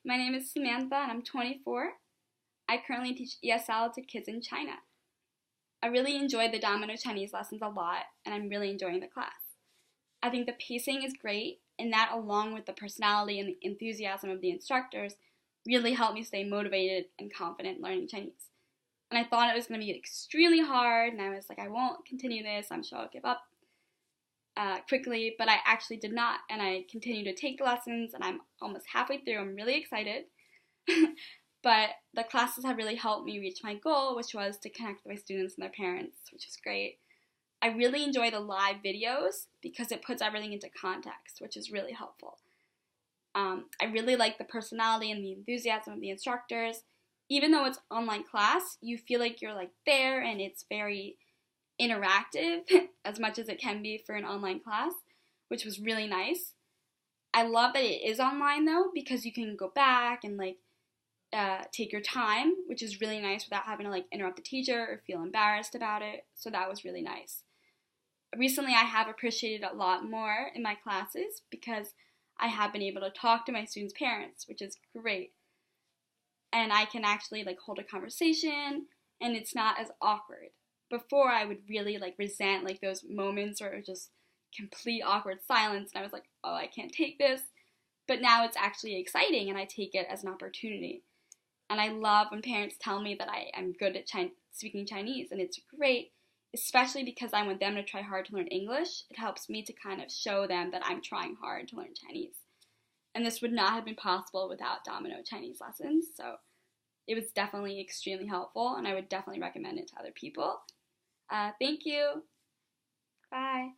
My name is Samantha and I'm 24. I currently teach ESL to kids in China. I really enjoyed the Domino Chinese lessons a lot and I'm really enjoying the class. I think the pacing is great and that along with the personality and the enthusiasm of the instructors really helped me stay motivated and confident learning Chinese. And I thought it was going to be extremely hard and I was like, I won't continue this, I'm sure I'll give up quickly, but I actually did not, and I continue to take the lessons and I'm almost halfway through. I'm really excited. But the classes have really helped me reach my goal, which was to connect with my students and their parents, which is great. I really enjoy the live videos because it puts everything into context, which is really helpful. I really like the personality and the enthusiasm of the instructors. Even though it's online class, you feel like you're like there and it's very interactive as much as it can be for an online class, which was really nice. I love that it is online though because you can go back and take your time, which is really nice without having to interrupt the teacher or feel embarrassed about it. So that was really nice. Recently I have appreciated it a lot more in my classes because I have been able to talk to my students' parents, which is great. And I can actually hold a conversation and it's not as awkward. Before I would really resent those moments where it was just complete awkward silence and I was like, oh, I can't take this. But now it's actually exciting and I take it as an opportunity. And I love when parents tell me that I am good at speaking Chinese, and it's great, especially because I want them to try hard to learn English. It helps me to kind of show them that I'm trying hard to learn Chinese. And this would not have been possible without Domino Chinese lessons, so it was definitely extremely helpful and I would definitely recommend it to other people. Thank you. Bye.